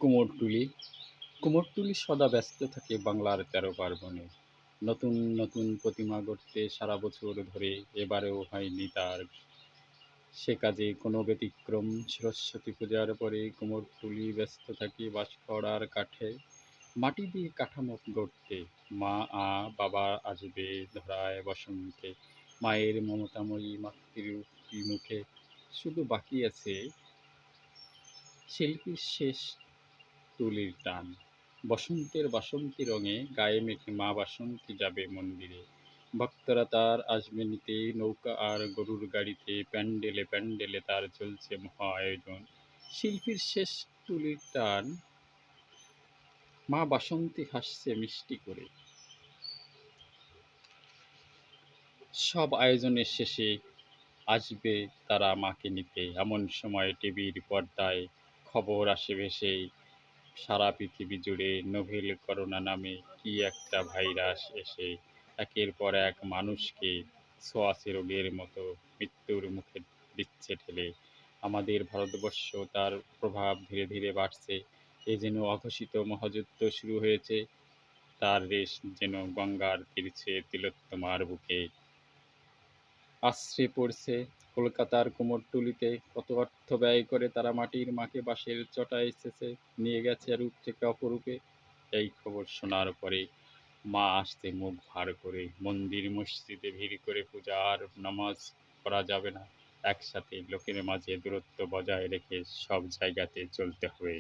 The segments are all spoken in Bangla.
কুমোরটুলি কুমোরটুলি সদা ব্যস্ত থাকে বাংলার ১৩ পার্বণে। নতুন নতুন প্রতিমা গড়তে সারা বছর ধরে এবারেও হয়নি তার সে কাজে কোনো ব্যতিক্রম। সরস্বতী পূজার পরে কুমোরটুলি ব্যস্ত থাকে বাঁশখড় আর কাঠে মাটি দিয়ে কাঠামো গড়তে। মা বাবা আসবে ধরায় বসন্তে, মায়ের মমতাময়ী মাতৃরূপী মুখে। শুধু বাকি আছে শিল্পীর শেষ তুলির টান। বসন্তের বাসন্তী রঙে গায়ে মেখে মা বাসন্তী যাবে মন্দিরে। ভক্তরা তার আসবে নিতে নৌকা আর গরুর গাড়িতে। প্যান্ডেলে প্যান্ডেলে তার চলছে মহা আয়োজন। শিল্পীর শেষ তুলির টান, মা বাসন্তী হাসছে মিষ্টি করে। সব আয়োজনের শেষে আসবে তারা মাকে নিতে। এমন সময় টিভির পর্দায় খবর আসে ভেসে, সারা পৃথিবী জুড়ে নোভেল করোনা নামে কী একটা ভাইরাস এসে একের পর এক মানুষকে ছোঁয়াচে রোগের মতো মৃত্যুর মুখে দিচ্ছে ঠেলে। আমাদের ভারতবর্ষ তার প্রভাব ধীরে ধীরে বাড়ছে। এ যেন অঘোষিত মহাযুদ্ধ শুরু হয়েছে, তার রেশ যেন গঙ্গার তীরছে তিলোত্তমার বুকে। আছড়ে পড়ছে কলকাতার কুমোরটুলিতে। কত অর্থ ব্যয় করে তারা মাটির মাকে বাঁশের চটায় ছেঁচে নিয়ে গেছে রূপ থেকে অপরূপে। এই খবর শোনার পরে মা আসতে মুখ ভার করে। মন্দির মসজিদে ভিড় করে পূজা আর নামাজ করা যাবে না। একসাথে লোকের মাঝে দূরত্ব বজায় রেখে সব জায়গাতে চলতে হবে।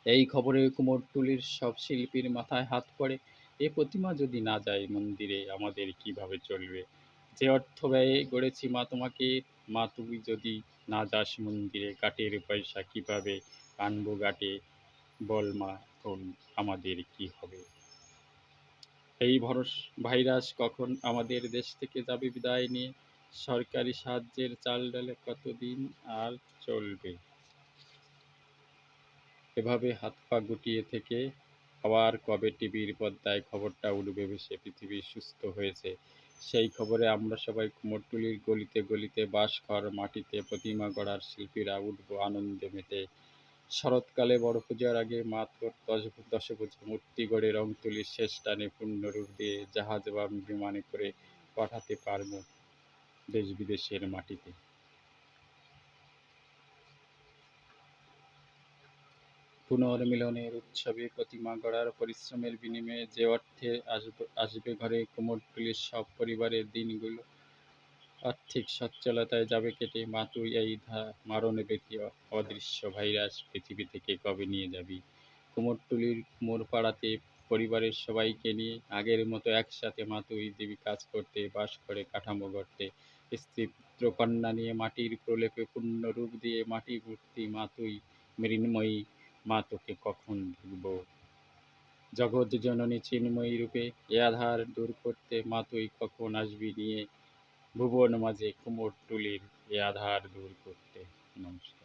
এই খবরে কুমোরটুলির সব শিল্পীর মাথায় হাত পড়ে। এ প্রতিমা যদি না যায় মন্দিরে আমাদের কিভাবে চলবে? যে অর্থ ব্যয়ে গড়েছি মা তোমাকে, মা তুমি যদি না যাস মন্দিরে গাঁটের পয়সা কিভাবে আনবো গাঁটে? বল মা এখন আমাদের কি হবে? এই ভাইরাস কখন আমাদের দেশ থেকে যাবে বিদায় নিয়ে? সরকারি সাহায্যের চাল ডালে কতদিন আর চলবে? এভাবে হাত পা গুটিয়ে থেকে আবার কবে টিভির পর্দায় খবরটা উঠবে ভেসে পৃথিবী সুস্থ হয়েছে। সেই খবরে আমরা সবাই কুমোরটুলির গলিতে গলিতে বাঁশঘর মাটিতে প্রতিমা গড়ার শিল্পীরা উঠব আনন্দে মেতে। শরৎকালে বড় পূজার আগে মাত্র দশভুজা মূর্তি গড়ে রংতুলির শেষ টানে পূর্ণরূপ দিয়ে জাহাজ বা বিমানে করে পাঠাতে পারব দেশ বিদেশের মাটিতে। পুনর্মিলনের উৎসবে প্রতিমা গড়ার পরিশ্রমের বিনিময়ে যে অর্থে আসবে ঘরে কুমোরটুলির সব পরিবারের দিনগুলো আর্থিক সচ্ছলতায় যাবে কেটে। মা তুই এই মারণব্যাধি অদৃশ্য ভাইরাস পৃথিবী থেকে কবে নিয়ে যাবি? কুমোরটুলির কুমোরপাড়াতে পরিবারের সবাইকে নিয়ে আগের মতো একসাথে মা তুই দিবি কাজ করতে, বাস করে কাঠামো গড়তে। স্ত্রী পুত্র কন্যা নিয়ে মাটির প্রলেপে পূর্ণ রূপ দিয়ে মাটি মূর্তি মা তুই মৃন্ময়ী। মা তোকে কখন দেখব? জগৎ জননী চিন্ময়ী রূপে এ আঁধার দূর করতে। মা তুই কখন আসবি নিয়ে ভুবন মাঝে কুমোরটুলির এ আঁধার দূর করতে? নমস্কার।